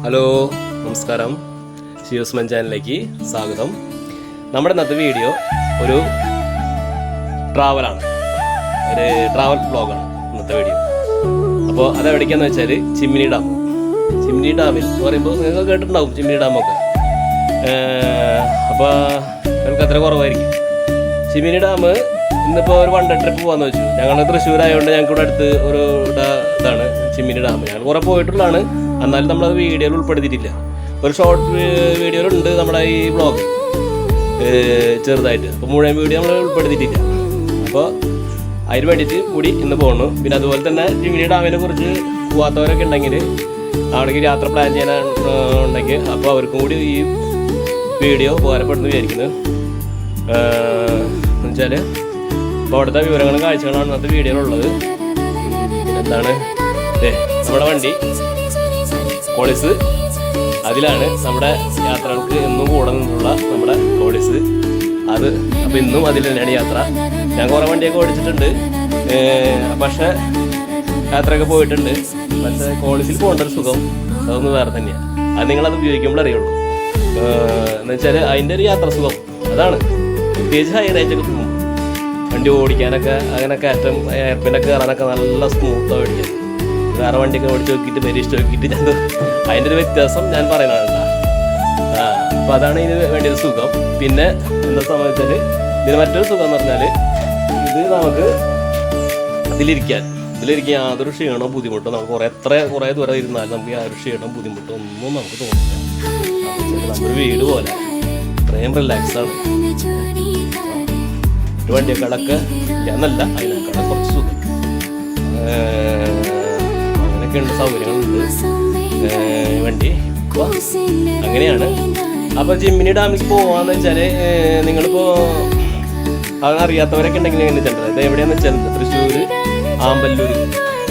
Hello നമസ്കാരം, ഷിയോസ്മൻ ചാനലിലേക്ക് സ്വാഗതം. നമ്മുടെ ഇന്നത്തെ വീഡിയോ ഒരു ട്രാവലാണ്, ഒരു ട്രാവൽ വ്ളോഗാണ് ഇന്നത്തെ വീഡിയോ. അപ്പോൾ അതെവിടേക്കാന്ന് വെച്ചാൽ ചിമ്മിനി ഡാം. ചിമ്മിനി ഡാമിൽ എന്ന് പറയുമ്പോൾ നിങ്ങൾ കേട്ടിട്ടുണ്ടാവും ചിമ്മിനി ഡാമൊക്കെ. അപ്പോൾ നമുക്ക് അത്ര കുറവായിരിക്കും. ചിമ്മിനി ഡാം ഇന്നിപ്പോൾ ഒരു വൺ ഡേ ട്രിപ്പ് പോകാമെന്ന് വെച്ചു. ഞങ്ങൾ തൃശ്ശൂരായതുകൊണ്ട് ഞങ്ങൾക്ക് ഇവിടെ അടുത്ത് ഒരു ഇതാണ് ചിമ്മിനി ഡാം. ഞങ്ങൾ കുറേ പോയിട്ടുള്ളതാണ്, എന്നാലും നമ്മളത് വീഡിയോയിൽ ഉൾപ്പെടുത്തിയിട്ടില്ല. ഒരു ഷോർട്ട് വീഡിയോയിലുണ്ട് നമ്മുടെ ഈ വ്ളോഗ് ചെറുതായിട്ട്. അപ്പോൾ മുഴുവൻ വീഡിയോ നമ്മൾ ഉൾപ്പെടുത്തിയിട്ടില്ല. അപ്പോൾ അതിന് വേണ്ടിയിട്ട് കൂടി ഇന്ന് പോകുന്നു. പിന്നെ അതുപോലെ തന്നെ ചിമ്മിനി ഡാമിനെ കുറിച്ച് പോകാത്തവരൊക്കെ ഉണ്ടെങ്കിൽ, അവിടേക്ക് യാത്ര പ്ലാൻ ചെയ്യാനുണ്ടെങ്കിൽ, അപ്പോൾ അവർക്കും കൂടി ഈ വീഡിയോ ഉപകാരപ്പെടുന്നു വിചാരിക്കുന്നത്. എന്നുവെച്ചാൽ അപ്പോൾ അവിടുത്തെ വിവരങ്ങളും കാഴ്ചകളാണ് ഇന്നത്തെ വീഡിയോയിലുള്ളത്. എന്താണ് നമ്മുടെ വണ്ടി പോളിസ്, അതിലാണ് നമ്മുടെ യാത്രകൾക്ക് എന്നും കൂടെ നിന്നുള്ള നമ്മുടെ പോളിസ്. അത് അപ്പോൾ ഇന്നും അതിൽ തന്നെയാണ് യാത്ര. ഞാൻ കുറേ വണ്ടിയൊക്കെ ഓടിച്ചിട്ടുണ്ട്, പക്ഷേ യാത്രയൊക്കെ പോയിട്ടുണ്ട്. പക്ഷേ കോളേജിൽ പോകേണ്ട ഒരു സുഖം അതൊന്നും വേറെ തന്നെയാണ്. അത് നിങ്ങളത് ഉപയോഗിക്കുമ്പോൾ അറിയുള്ളൂ. എന്ന് വെച്ചാൽ അതിൻ്റെ ഒരു യാത്ര സുഖം അതാണ്. പ്രത്യേകിച്ച് ഹൈ റേഞ്ചൊക്കെ പോകും വണ്ടി ഓടിക്കാനൊക്കെ, അങ്ങനെ കയറ്റം എയർപിന്നൊക്കെ കയറാനൊക്കെ നല്ല സ്മൂത്താണ് ഓടിക്കാൻ. വേറെ വണ്ടിയൊക്കെ ഓടിച്ച് നോക്കിയിട്ട് പരീക്ഷിച്ച് നോക്കിയിട്ട് ഞാൻ അതിൻ്റെ ഒരു വ്യത്യാസം ഞാൻ പറയുന്നതാണ്. അപ്പോൾ അതാണ് ഇതിന് വേണ്ടിയൊരു സുഖം. പിന്നെ എന്താ സംബന്ധിച്ചാൽ ഇതിന് മറ്റൊരു സുഖം എന്ന് പറഞ്ഞാൽ, ഇത് നമുക്ക് ഇതിലിരിക്കാൻ യാതൊരു ക്ഷീണമോ ബുദ്ധിമുട്ടോ നമുക്ക് കുറേ ദൂരം ഇരുന്നാലും നമുക്ക് യാതൊരു ക്ഷീണമോ ബുദ്ധിമുട്ടോ ഒന്നും നമുക്ക് തോന്നില്ല. നമ്മുടെ വീട് പോലെ ഇത്രയും റിലാക്സാണ്. വണ്ടിയെക്കാളൊക്കെ എന്നല്ല, അതിനേക്കാളെ കുറച്ച് സുഖം. അങ്ങനെയൊക്കെയുണ്ട്, സൗകര്യങ്ങളുണ്ട് വണ്ടി. അപ്പോൾ അങ്ങനെയാണ്. അപ്പോൾ ചിമ്മിനി ഡാമിലേക്ക് പോകാമെന്ന് വെച്ചാൽ, നിങ്ങളിപ്പോൾ അതറിയാത്തവരൊക്കെ ഉണ്ടെങ്കിൽ എങ്ങനെ വെച്ചിട്ടുണ്ട്. ഇത് എവിടെയാണെന്ന് വെച്ചാൽ തൃശ്ശൂർ ആമ്പല്ലൂർ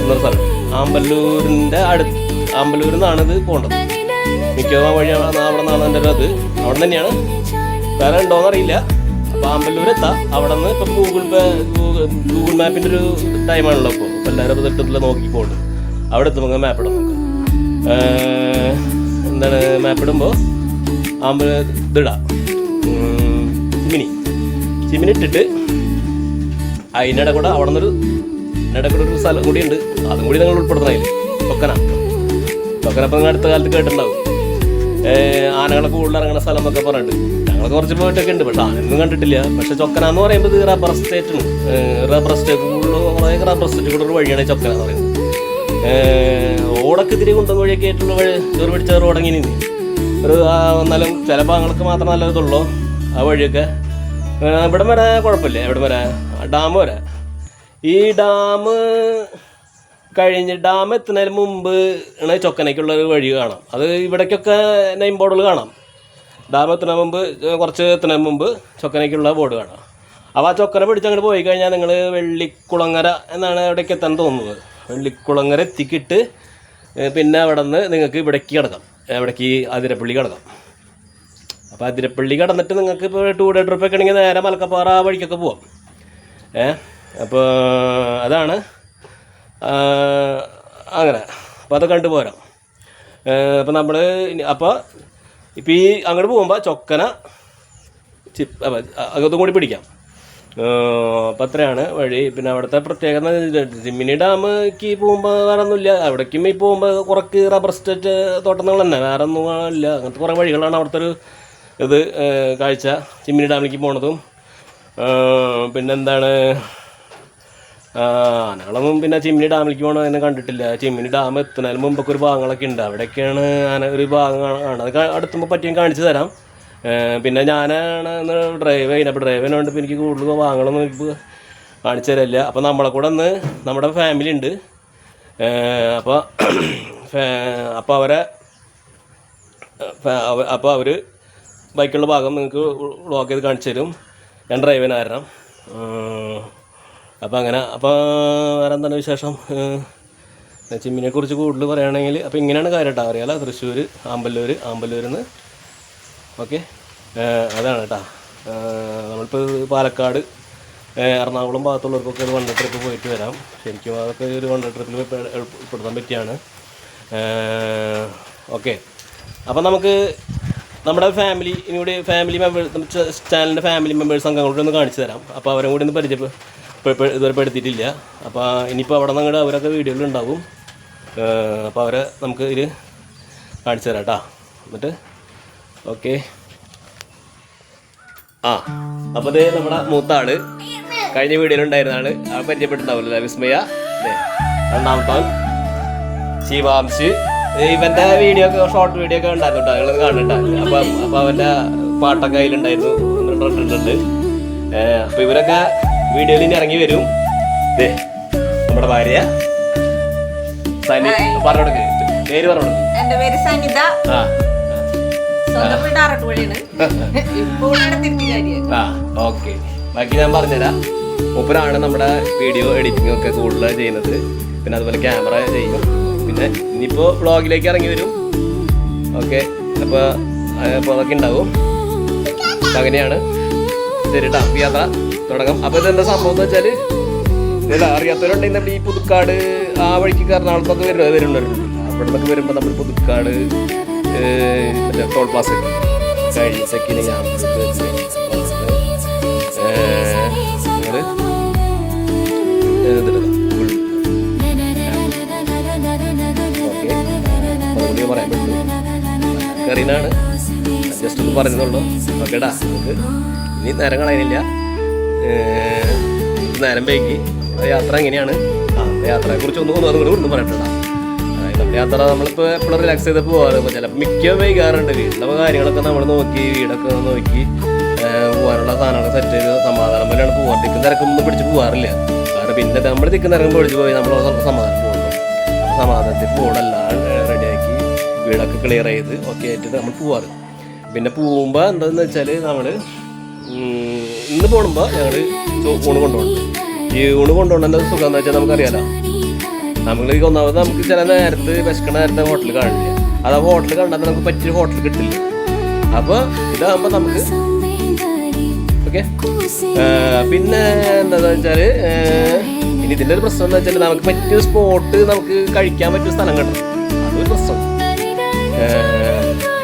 എന്നൊരു സ്ഥലം. ആമ്പല്ലൂരിൽ നിന്നാണ് ഇത് പോകേണ്ടത്. മിക്കവാറും വഴി അവിടെ നിന്നാണ് എൻ്റെ അത്. അവിടെ തന്നെയാണ്, വേറെ ഉണ്ടോയെന്നറിയില്ല. അപ്പോൾ ആമ്പല്ലൂർ എത്താം. അവിടെ നിന്ന് ഇപ്പം ഗൂഗിൾ മാപ്പിൻ്റെ ഒരു ടൈമാണല്ലോ ഇപ്പോൾ. ഇപ്പോൾ എല്ലാവരും തൊട്ടില്ല നോക്കി പോകുന്നുണ്ട്. അവിടെ എത്തുമ്പോൾ മാപ്പ് ഇടാം നമുക്ക്. എന്താണ് മാപ്പ് ഇടുമ്പോൾ ഇതിടാം ചിമ്മിനി ഇട്ടിട്ട് അതിനിടെ കൂടെ അവിടെ നിന്നൊരു ഒരു സ്ഥലം കൂടി ഉണ്ട്. അതും കൂടി നിങ്ങൾ ഉൾപ്പെടുത്തണതിൽ ചൊക്കന. ഇപ്പം നിങ്ങൾ അടുത്ത കാലത്ത് കേട്ടിട്ടുണ്ടാവും, ആനകളൊക്കെ കൂടുതൽ ഇറങ്ങുന്ന സ്ഥലം എന്നൊക്കെ പറഞ്ഞിട്ട്. ഞങ്ങളൊക്കെ കുറച്ച് പോയിട്ടൊക്കെ ഉണ്ട്, പക്ഷെ ആനയൊന്നും കണ്ടിട്ടില്ല. പക്ഷെ ചൊക്കന എന്ന് പറയുമ്പോൾ ഇത് റബ്ബർ എസ്റ്റേറ്റാണ്. റബ്ബർ എസ്റ്റേറ്റ് കുറേ റബ്ബർ എസ്റ്റേറ്റ് കൂടെ ഒരു വഴിയാണ് ചൊക്കന എന്ന് പറയുന്നത്. ഓടൊക്കെ ഇത്തിരി കുന്തം വഴിയൊക്കെ ആയിട്ടുള്ള ചെറു പിടിച്ച റോഡങ്ങി നിന്ന് ഒരു എന്നാലും ചില ഭാഗങ്ങൾക്ക് മാത്രം നല്ല ഇതുള്ളൂ. ആ വഴിയൊക്കെ ഇവിടം വരെ കുഴപ്പമില്ല. എവിടെ വരെ? ഡാം വരെ. ഈ ഡാം കഴിഞ്ഞ് ഡാം എത്തുന്നതിന് മുമ്പ് ചൊക്കനയ്ക്കുള്ളൊരു വഴി കാണാം. അത് ഇവിടേക്കൊക്കെ നെയിം ബോർഡുകൾ കാണാം. ഡാം കുറച്ച് എത്തുന്നതിന് മുമ്പ് ചൊക്കനയ്ക്കുള്ള ബോർഡ് കാണാം. അപ്പോൾ ആ ചൊക്കന പിടിച്ച് അങ്ങോട്ട് പോയി കഴിഞ്ഞാൽ നിങ്ങൾ വെള്ളിക്കുളങ്ങര എന്നാണ് അവിടേക്ക് എത്താൻ തോന്നുന്നത്. വെള്ളിക്കുളങ്ങര എത്തിക്കിട്ട് പിന്നെ അവിടെ നിന്ന് നിങ്ങൾക്ക് ഇവിടേക്ക് കിടക്കാം, ഇവിടേക്ക് അതിരപ്പള്ളി കിടക്കാം. അപ്പോൾ അതിരപ്പള്ളി കടന്നിട്ട് നിങ്ങൾക്ക് ഇപ്പോൾ 2 ഡേ ട്രിപ്പൊക്കെ ആണെങ്കിൽ നേരെ മലക്കപ്പാറ ആ വഴിക്കൊക്കെ പോവാം. അപ്പോൾ അതാണ് അങ്ങനെ. അപ്പോൾ അത് കണ്ടു പോരാം. അപ്പോൾ നമ്മൾ ഇപ്പോൾ ഈ അങ്ങോട്ട് പോകുമ്പോൾ ചൊക്കന അകത്തും കൂടി പിടിക്കാം. അപ്പം അത്രയാണ് വഴി. പിന്നെ അവിടുത്തെ പ്രത്യേകത ചിമ്മിനി ഡാമിലേക്ക് പോകുമ്പോൾ വേറെ ഒന്നുമില്ല. അവിടേക്കും ഈ പോകുമ്പോൾ കുറച്ച് റബ്ബർ എസ്റ്റേറ്റ് തോട്ടങ്ങൾ തന്നെ, വേറെ ഒന്നും ഇല്ല. അങ്ങനത്തെ കുറേ വഴികളാണ് അവിടുത്തെ ഒരു ഇത് കാഴ്ച ചിമ്മിനി ഡാമിലേക്ക് പോണതും. പിന്നെന്താണ്, ആനകളൊന്നും പിന്നെ ചിമ്മിനി ഡാമിലേക്ക് പോകണം എന്നെ കണ്ടിട്ടില്ല. ചിമ്മിനി ഡാം എത്തുന്നതിന് മുമ്പൊക്കെ ഒരു ഭാഗങ്ങളൊക്കെ ഉണ്ട്, അവിടെയൊക്കെയാണ് ഒരു ഭാഗമാണ്. അത് അടുത്തുമ്പോൾ പറ്റിയും കാണിച്ചു തരാം. പിന്നെ ഞാനാണ് ഡ്രൈവ് ചെയ്യുന്നത്. അപ്പോൾ ഡ്രൈവിനുണ്ട്. ഇപ്പോൾ എനിക്ക് കൂടുതൽ ഭാഗങ്ങളൊന്നും ഇപ്പോൾ കാണിച്ചു തരില്ല. അപ്പോൾ നമ്മളെ കൂടെ ഒന്ന് നമ്മുടെ ഫാമിലി ഉണ്ട്. അപ്പോൾ അവർ ബൈക്കുള്ള ഭാഗം നിങ്ങൾക്ക് വ്ളോഗ് ചെയ്ത് കാണിച്ചു തരും. ഞാൻ ഡ്രൈവിന് കാരണം. അപ്പോൾ അങ്ങനെ. അപ്പോൾ വേറെ എന്താണ് വിശേഷം? ചിമ്മിനെക്കുറിച്ച് കൂടുതൽ പറയുകയാണെങ്കിൽ അപ്പോൾ ഇങ്ങനെയാണ് കാര്യം കേട്ടോ. അറിയാലോ, തൃശ്ശൂർ ആമ്പല്ലൂരിൽ നിന്ന് ഓക്കെ. അതാണ് കേട്ടോ. നമ്മളിപ്പോൾ പാലക്കാട് എറണാകുളം ഭാഗത്തുള്ളവർക്കൊക്കെ ഒരു 1 ഡേ ട്രിപ്പ് പോയിട്ട് വരാം. ശരിക്കും അതൊക്കെ ഒരു 1 ഡേ ട്രിപ്പിൽ ഉൾപ്പെടുത്താൻ പറ്റിയാണ്. ഓക്കെ. അപ്പം നമുക്ക് നമ്മുടെ ഫാമിലി മെമ്പേഴ്സ് ചാനലിൻ്റെ ഫാമിലി മെമ്പേഴ്സ് അംഗങ്ങളോട് ഒന്ന് കാണിച്ചു തരാം. അപ്പോൾ അവരും കൂടി ഒന്ന് ഇതുവരെ പെടുത്തിയിട്ടില്ല. അപ്പോൾ ഇനിയിപ്പോൾ അവിടെ നിന്ന് അങ്ങോട്ട് അവരൊക്കെ വീഡിയോയിലുണ്ടാവും. അപ്പോൾ അവരെ നമുക്ക് ഇത് കാണിച്ചു തരാം കേട്ടോ. എന്നിട്ട് ഓക്കെ. അപ്പോൾ ഇത് നമ്മുടെ മൂത്ത ആള് കഴിഞ്ഞ വീഡിയോയിലുണ്ടായിരുന്ന ആള് പരിചയപ്പെട്ടിട്ടുണ്ടാവില്ല, വിസ്മയ. രണ്ടാമത്തവൻ ശിവാംശ്. ഇവൻ്റെ വീഡിയോ ഒക്കെ ഷോർട്ട് വീഡിയോ ഒക്കെ ഉണ്ടായിരുന്നു കേട്ടോ, നിങ്ങളത് കാണുന്നുണ്ടാവില്ല. അപ്പോൾ അവൻ്റെ പാട്ടൊക്കെ അതിലുണ്ടായിരുന്നു, ഇട്ടിട്ടുണ്ട്. അപ്പോൾ ഇവരൊക്കെ വീഡിയോയിൽ ഇനി ഇറങ്ങി വരും. നമ്മുടെ ഭാര്യ സനി. പറഞ്ഞോടക്ക് പേര് പറഞ്ഞോളൂ. എന്റെ പേര് സനിത. ഓക്കെ, ബാക്കി ഞാൻ പറഞ്ഞുതരാം. മൂപ്പരാണ് നമ്മുടെ വീഡിയോ എഡിറ്റിംഗ് ഒക്കെ കൂടുതൽ ചെയ്യുന്നത്. പിന്നെ അതുപോലെ ക്യാമറ ചെയ്യും. പിന്നെ ഇനിയിപ്പോൾ വ്ളോഗിലേക്ക് ഇറങ്ങി വരും. ഓക്കെ, അപ്പോൾ അതൊക്കെ ഉണ്ടാവും. അങ്ങനെയാണ്. ശരി കേട്ടോ, യാത്ര തുടങ്ങാം. അപ്പോൾ ഇതെന്താ സംഭവം എന്ന് വെച്ചാൽ, അറിയാത്തവരുണ്ടെങ്കിൽ നമ്മൾ ഈ പുതുക്കാട് ആ വഴിക്ക് എറണാകുളത്തൊക്കെ വരുന്നുണ്ട്. അവിടെ നിന്നൊക്കെ വരുമ്പോൾ നമ്മൾ പുതുക്കാട് മറ്റേ ടോൾ പ്ലാസ കഴിഞ്ഞ സെക്കിന് ഞാൻ പറയാൻ പറ്റും. കറീനാണ്, ജസ്റ്റ് ഒന്ന് പറഞ്ഞതുള്ളൂ. ഓക്കേടാ, നമുക്ക് ഇനി നേരം കളയാനില്ല. നേരം വൈകി യാത്ര എങ്ങനെയാണ്, യാത്രയെ കുറിച്ച് ഒന്നും പറയട്ടോ. നമ്മുടെ യാത്ര നമ്മളിപ്പോൾ എപ്പോഴും റിലാക്സ് ചെയ്ത് പോകാറ്. ചിലപ്പോൾ മിക്ക വൈകാറുണ്ട്. വീട്ടിലെ കാര്യങ്ങളൊക്കെ നമ്മൾ നോക്കി, വീടൊക്കെ നോക്കി പോകാനുള്ള സാധനങ്ങളൊക്കെ സെറ്റ് ചെയ്ത് സമാധാനം പോലെയാണ് പോകാറ്. തിക്കും തിരക്കൊന്നും പിടിച്ച് പോകാറില്ല. കാരണം പിന്നെ നമ്മൾ തിക്കും തിരക്കും പിടിച്ച് പോയി നമ്മൾ ಸ್ವಲ್ಪ സമാധാനം പോകുന്നു. അപ്പോൾ സമാധാനത്തിൽ പോകണമെല്ലാം റെഡിയാക്കി വീടൊക്കെ ക്ലിയർ ചെയ്ത് ഓക്കെ ആയിട്ട് നമ്മൾ പോവാറ്. പിന്നെ പോകുമ്പോൾ എന്താണെന്ന് വെച്ചാൽ, നമ്മൾ ഇന്ന് പോകുമ്പോൾ ഞങ്ങൾ ഊണ് കൊണ്ടുപോകുന്നുണ്ട്. ഈ ഊണ് കൊണ്ടുപോകേണ്ട സുഖം എന്ന് വെച്ചാൽ നമുക്കറിയാലോ, നമ്മൾ ഒന്നാമത് നമുക്ക് ചില നേരത്ത് വിശക്കണ നേരത്തെ ഹോട്ടൽ കാണില്ല. അത് ആ ഹോട്ടൽ കണ്ടാൽ നമുക്ക് പറ്റിയ ഹോട്ടൽ കിട്ടില്ല. അപ്പോൾ ഇതാകുമ്പോൾ നമുക്ക് ഓക്കെ. പിന്നെ എന്താണെന്ന് വെച്ചാൽ, ഇനി ഇതിൻ്റെ ഒരു പ്രശ്നം എന്ന് വെച്ചാൽ, നമുക്ക് പറ്റിയ സ്പോട്ട് നമുക്ക് കഴിക്കാൻ പറ്റിയ സ്ഥലം കിട്ടണം. അതൊരു പ്രശ്നം.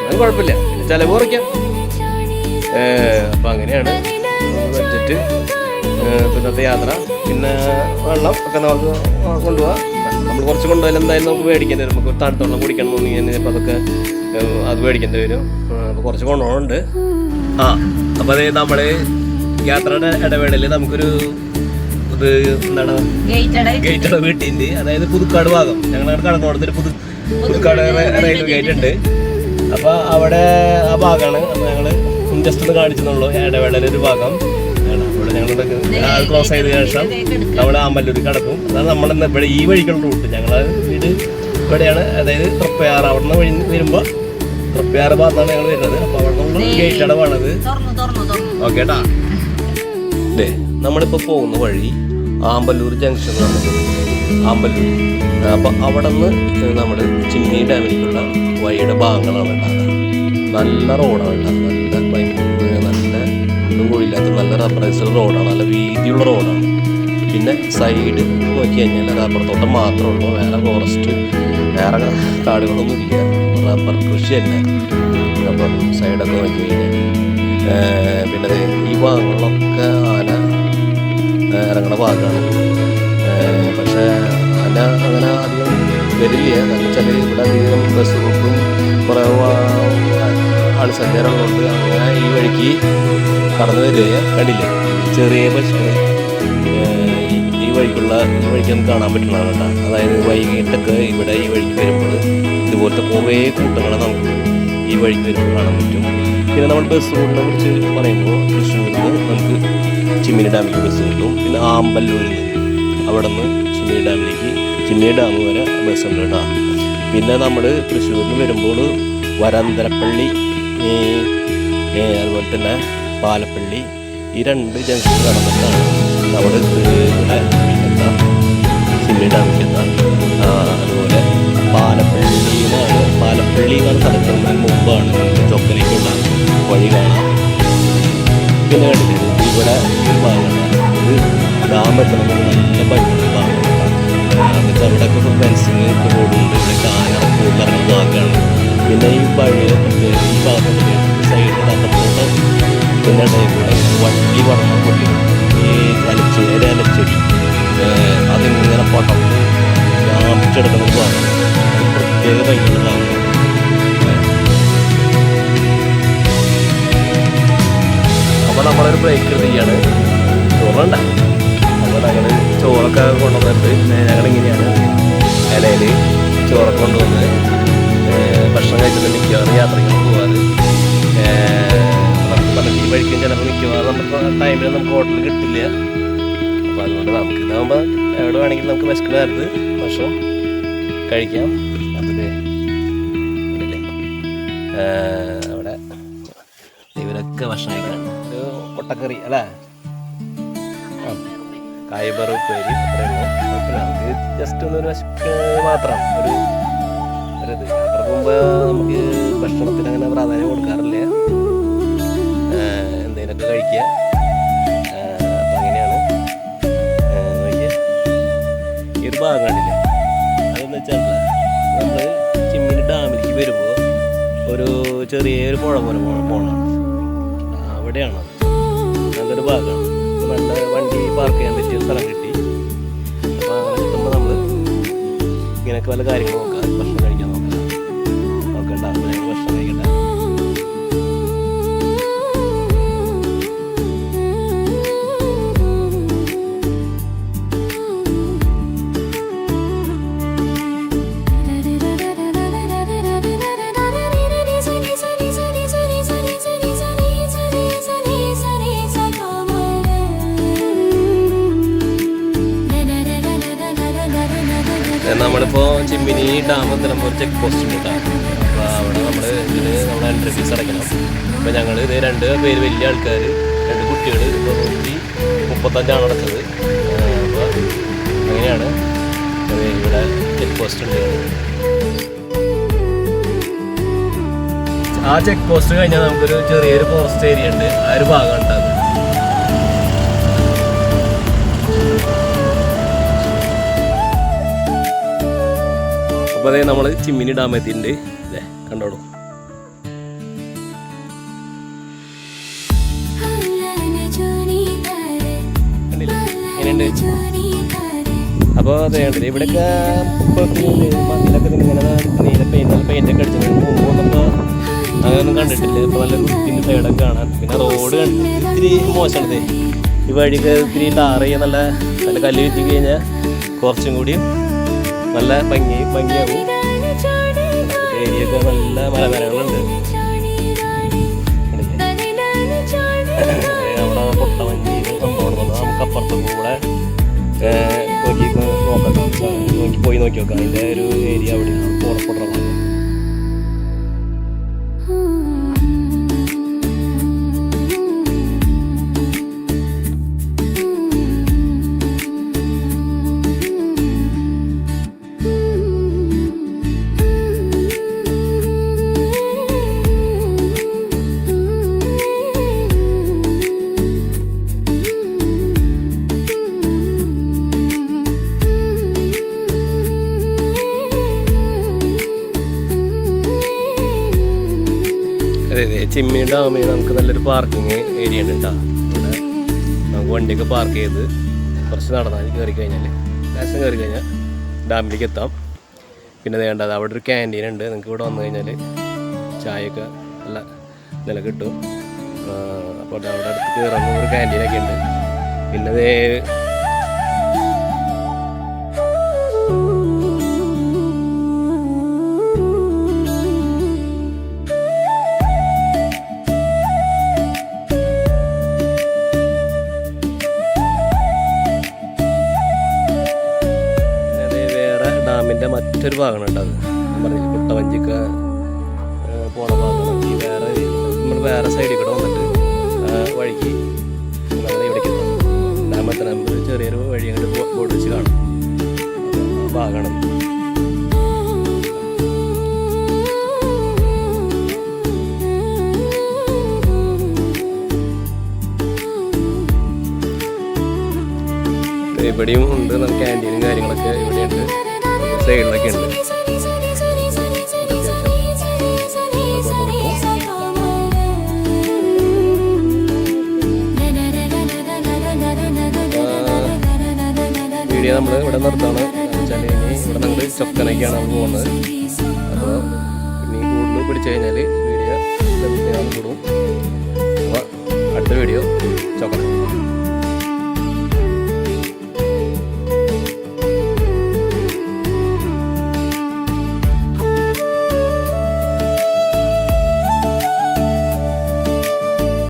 അത് കുഴപ്പമില്ല, ചിലവ് കുറയ്ക്കാം. അപ്പം അങ്ങനെയാണ് ബഡ്ജറ്റ് ഇന്നത്തെ യാത്ര. പിന്നെ വെള്ളം ഒക്കെ നമുക്ക് കൊണ്ടുപോകാം. നമ്മൾ കുറച്ച് കൊണ്ടുപോയാലും എന്തായാലും നമുക്ക് മേടിക്കേണ്ടി വരും. നമുക്ക് തണുത്ത വെള്ളം കുടിക്കണം തോന്നി അപ്പോൾ അതൊക്കെ അത് മേടിക്കേണ്ടി വരും. അപ്പോൾ കുറച്ച് കൊണ്ടുപോകുന്നുണ്ട്. അപ്പോൾ അത് നമ്മൾ യാത്രയുടെ ഇടവേളയിൽ നമുക്കൊരു ഇത് എന്താണ് ഗേറ്റഡ് വീട്ടിൻ്റെ, അതായത് പുതുക്കാട് ഭാഗം. ഞങ്ങളുടെ കടന്നോടത്തൊരു പുതുക്കാട് റെയിൽവേ ഗേറ്റ് ഉണ്ട്. അപ്പോൾ അവിടെ ആ ഭാഗമാണ്. അപ്പോൾ ഞങ്ങൾ ജസ്റ്റ് ഒന്ന് കാണിച്ചെന്നുള്ളൂ. ഇടവേളയിലൊരു ഭാഗം അവിടെ ഞങ്ങളുടെ ക്രോസ് ചെയ്ത ശേഷം നമ്മൾ ആമ്പല്ലൂർ കിടക്കും. അതാണ് നമ്മളിന്ന് ഇവിടെ ഈ വഴിക്കുള്ള റൂട്ട്. ഞങ്ങളെ വീട് ഇവിടെയാണ്, അതായത് തൃപ്പയാറ്. അവിടെ നിന്ന് വഴി വരുമ്പോൾ തൃപ്പയാറ് ഭാഗത്താണ് ഞങ്ങൾ വരുന്നത്. അപ്പോൾ അവിടെ നിന്ന് ഗേറ്റ് അടവാണത്. ഓക്കെ ട്ടാ. അല്ലേ, നമ്മളിപ്പോൾ പോകുന്ന വഴി ആമ്പല്ലൂർ ജംഗ്ഷൻ ആമ്പല്ലൂർ. അപ്പോൾ അവിടെ നിന്ന് നമ്മൾ ചിമ്മിനി ഡാമിലേക്കുള്ള വഴിയുടെ ഭാഗങ്ങളാണ് ഉണ്ടാകുക. നല്ല റോഡാണ് ഉണ്ടാകുക. നല്ല ഒന്നും കൂടിയില്ലാത്ത നല്ല റബ്ബറൈസ്ഡ് റോഡാണ്. നല്ല വീതിയുള്ള റോഡാണ്. പിന്നെ സൈഡ് നോക്കി കഴിഞ്ഞാൽ റബ്ബർ മാത്രമേ ഉള്ളൂ. വേറെ ഫോറസ്റ്റ്, വേറെ കാടുകളൊന്നും ഇല്ല. റബ്ബർ കൃഷിയല്ല. അപ്പം സൈഡൊക്കെ നോക്കി കഴിഞ്ഞാൽ പിന്നെ ഈ ഭാഗങ്ങളിലൊക്കെ ആന ഇറങ്ങുന്ന ഭാഗമാണ്. പക്ഷേ ആന അങ്ങനെ അധികം വരില്ല. കാരണം വെച്ചാൽ ഇവിടെ അധികം ബസ് റൂട്ടും കുറേ ആൾസഞ്ചാരമുള്ളതുകൊണ്ട് അങ്ങനെ ഈ വഴിക്ക് കടന്നു വരിക കണ്ടില്ലേ. ചെറിയ പശുക്കൾ ഈ വഴിക്ക് നമുക്ക് കാണാൻ പറ്റുന്നതാണ് കേട്ടോ. അതായത് വൈകിട്ടൊക്കെ ഇവിടെ ഈ വഴിക്ക് വരുമ്പോൾ ഇതുപോലത്തെ കുറേ കൂട്ടങ്ങളെ നമുക്ക് ഈ വഴിക്ക് വരുമ്പോൾ കാണാൻ പറ്റും. പിന്നെ നമ്മൾ ബസ് റൂട്ടിനെ കുറിച്ച് പറയുമ്പോൾ തൃശ്ശൂരിൽ നിന്ന് നമുക്ക് ചിമ്മിനി ഡാമിലേക്ക് ബസ് കിട്ടും. പിന്നെ ആമ്പല്ലൂരിൽ നിന്ന് അവിടെ നിന്ന് ചിമ്മിനി ഡാം വരെ ബസ് ഉണ്ട് കേട്ടോ. പിന്നെ നമ്മൾ തൃശ്ശൂരിൽ നിന്ന് വരുമ്പോൾ വരന്തരപ്പള്ളി, അതുപോലെ തന്നെ പാലപ്പള്ളി, ഈ രണ്ട് ജംഗ്ഷൻ കടന്നിട്ടാണ് നമ്മൾ ഇവിടെ എത്താം, ചിമ്മിനി ഡാമിലേക്ക് എത്താം. അതുപോലെ പാലപ്പള്ളി എന്നാണ് സ്ഥലത്തുന്നതിന് മുമ്പാണ് ചൊക്കലേക്കുള്ള വഴി കാണാം. പിന്നെ കണ്ടില്ലേ ഇവിടെ ഒരു ഭാഗമാണ്, ഇത് ഡാം എത്തണമെങ്കിൽ നല്ല ഭംഗിയുള്ള ഭാഗമാണ്. എന്നിട്ട് അവിടെയൊക്കെ ഫെൻസിങ് റോഡുണ്ട്. ഇവിടെ ആന കൂടുതൽ ഇറങ്ങുന്ന ഭാഗമാണ്. പിന്നെ ഈ വഴിയൊക്കെ ഈ ഭാഗത്തൊക്കെ സൈഡിൽ നടത്തോട്ട് പിന്നെ ഇവിടെ വണ്ടി വളർന്ന പൊട്ടി ഈ അലച്ചെടി അതിങ്ങനെ പടർന്ന് വ്യാപിച്ചെടുക്കുന്ന ഭാഗം പ്രത്യേക ഭംഗിയുള്ള ഭാഗം. അപ്പോൾ നമ്മളൊരു ബ്രേക്ക് എടുത്തിയാണ് ചോറുണ്ട. അപ്പോൾ ഞങ്ങൾ ചോറൊക്കെ കൊണ്ടുവന്നിട്ട് ഞങ്ങളിങ്ങനെയാണ് ഇലയിൽ ചോറൊക്കെ കൊണ്ടുവന്ന് ഭക്ഷണം കഴിച്ചിട്ട് മിക്കവാറും യാത്രകൾ പോകാറ്. ഈ വഴിക്കും ചിലപ്പോൾ മിക്കവാറും നമുക്ക് ടൈമിൽ നമുക്ക് ഹോട്ടലിൽ കിട്ടില്ല. അപ്പോൾ അതുകൊണ്ട് നമുക്ക് ഇതാകുമ്പോൾ എവിടെ വേണമെങ്കിലും നമുക്ക് വിശക്കുന്ന നേരത്ത് ഭക്ഷണം കഴിക്കാം. അതില്ലേ അവിടെ ഇവരൊക്കെ ഭക്ഷണം കഴിക്കാൻ ഒരു പൊട്ടക്കറി അല്ലേ, കായബറ് ഉപ്പേരി അത്രയുള്ളൂ. നമുക്ക് ജസ്റ്റ് ഒന്നൊരു വിശക്ക് മാത്രം ഒരു ഇത്. യാത്ര പോകുമ്പോൾ നമുക്ക് ഭക്ഷണത്തിന് അങ്ങനെ പ്രാധാന്യം കൊടുക്കാറില്ല, എന്തെങ്കിലുമൊക്കെ കഴിക്കുക. അപ്പം അങ്ങനെയാണ് നോക്കിയ ഈ ഒരു ഭാഗം കണ്ടില്ലേ. അതെന്ന് വെച്ചാൽ നമ്മൾ ചിമ്മിനി ഡാമിലേക്ക് വരുമ്പോൾ ഒരു ചെറിയൊരു പുഴ പോലെ പോകണം. അവിടെയാണ് നല്ലൊരു ഭാഗമാണ്. നല്ല വണ്ടി പാർക്ക് ചെയ്യാൻ പറ്റിയ സ്ഥലം കിട്ടി. അപ്പോൾ അങ്ങനെ കിട്ടുമ്പോൾ നമ്മൾ ഇങ്ങനെയൊക്കെ വല്ല കാര്യങ്ങൾ നോക്കാം, ഭക്ഷണം കഴിക്കാൻ നോക്കണ്ട ഭക്ഷണം കഴിക്കണ്ട. നമ്മളിപ്പോൾ ചിമ്മിനി ഡാം എത്തുമ്പോൾ ഒരു ചെക്ക് പോസ്റ്റ് ഉണ്ട്. അപ്പോൾ അവിടെ നമ്മുടെ എൻട്രി ഫീസ് അടയ്ക്കണം. അപ്പോൾ ഞങ്ങൾ ഇത് 2 പേര് വലിയ ആൾക്കാർ, 2 കുട്ടികൾ 35 അടച്ചത്. അപ്പോൾ അങ്ങനെയാണ് ഇവിടെ ചെക്ക് പോസ്റ്റ് ഉണ്ട്. ആ ചെക്ക് പോസ്റ്റ് കഴിഞ്ഞാൽ നമുക്കൊരു ചെറിയൊരു ഫോറസ്റ്റ് ഏരിയ ഉണ്ട്. ആ ഒരു ഭാഗം ഉണ്ടാകും. അപ്പോൾ അതെ നമ്മൾ ചിമ്മിനി ഡാം എത്തിയിട്ടുണ്ട്. അല്ലേ, കണ്ടോളൂ. അപ്പോൾ അതെ കണ്ടില്ലേ, ഇവിടെയൊക്കെ മണ്ണിലൊക്കെ ഇങ്ങനെ പെയിൻ്റൊക്കെ അടിച്ചിട്ട് പോകുമ്പോൾ അങ്ങനെയൊന്നും കണ്ടിട്ടില്ല. ഇപ്പോൾ നല്ല വൃത്തിൻ്റെ സൈഡൊക്കെ കാണാൻ. പിന്നെ റോഡ് ഇത്തിരി മോശമാണതേ. ഈ വഴിയൊക്കെ ഇത്തിരി ടാർ ചെയ്യാൻ നല്ല കല്ല് വിറ്റി കഴിഞ്ഞാൽ കുറച്ചും കൂടിയും നല്ല ഭംഗിയാവും. ഏരിയൊക്കെ നല്ല മലനിരകളുണ്ട്. അവിടെ പൊട്ടമഞ്ഞി സംഭവം നമുക്ക് അപ്പുറത്തും കൂടെ പോയി നോക്കി നോക്കാം. അതിൻ്റെ ഒരു ഏരിയ അവിടെയാണ് പുറപ്പെടുന്നത്. അതെ, ചിമ്മിനി ഡാമിൽ നമുക്ക് നല്ലൊരു പാർക്കിങ് ഏരിയ ഉണ്ട് കേട്ടോ. ഇവിടെ നമുക്ക് വണ്ടിയൊക്കെ പാർക്ക് ചെയ്ത് കുറച്ച് നടന്നാൽ കയറി കഴിഞ്ഞാൽ ലേശം കയറി കഴിഞ്ഞാൽ ഡാമിലേക്ക് എത്താം. പിന്നെ വേണ്ടത് അവിടെ ഒരു ക്യാൻറ്റീൻ ഉണ്ട്. നിങ്ങൾക്ക് ഇവിടെ വന്നു കഴിഞ്ഞാൽ ചായയൊക്കെ നല്ല നില കിട്ടും. അപ്പോൾ അവിടെ അടുത്ത് ഇറങ്ങുന്ന ഒരു ക്യാൻറ്റീനൊക്കെ ഉണ്ട്. പിന്നെ ഡാമിൻ്റെ മറ്റൊരു ഭാഗമാണ് കേട്ടോ. അത് ഞാൻ പറഞ്ഞില്ല, കുട്ടവഞ്ചിക്ക് പോണ ഭാഗമാണ്. ഈ നമ്മൾ വേറെ സൈഡിൽ കൂടെ വന്നിട്ട് വഴിക്ക് നമ്മൾ ഇവിടേക്ക് എത്താം. ഡാം എത്താൻ ചെറിയൊരു വഴി അങ്ങോട്ട് ബോർഡ് വെച്ച് കാണും. ആ ഭാഗമാണ്. ഇവിടെയും ഉണ്ട് ക്യാൻറ്റീനും കാര്യങ്ങളൊക്കെ ഇവിടെയുണ്ട്. സൈഡിലൊക്കെ ഉണ്ട്. വീഡിയോ നമ്മൾ ഇവിടെ നിർത്താണ്. വെച്ചാൽ ഇനി ഇവിടെ നമ്മൾ ചൊക്കനൊക്കെയാണ് നമ്മൾ പോകുന്നത്. അപ്പോൾ ഇനി കൂടുതൽ പിടിച്ചു കഴിഞ്ഞാൽ വീഡിയോ കൂടും. അപ്പോൾ അടുത്ത വീഡിയോ ചൊക്കന.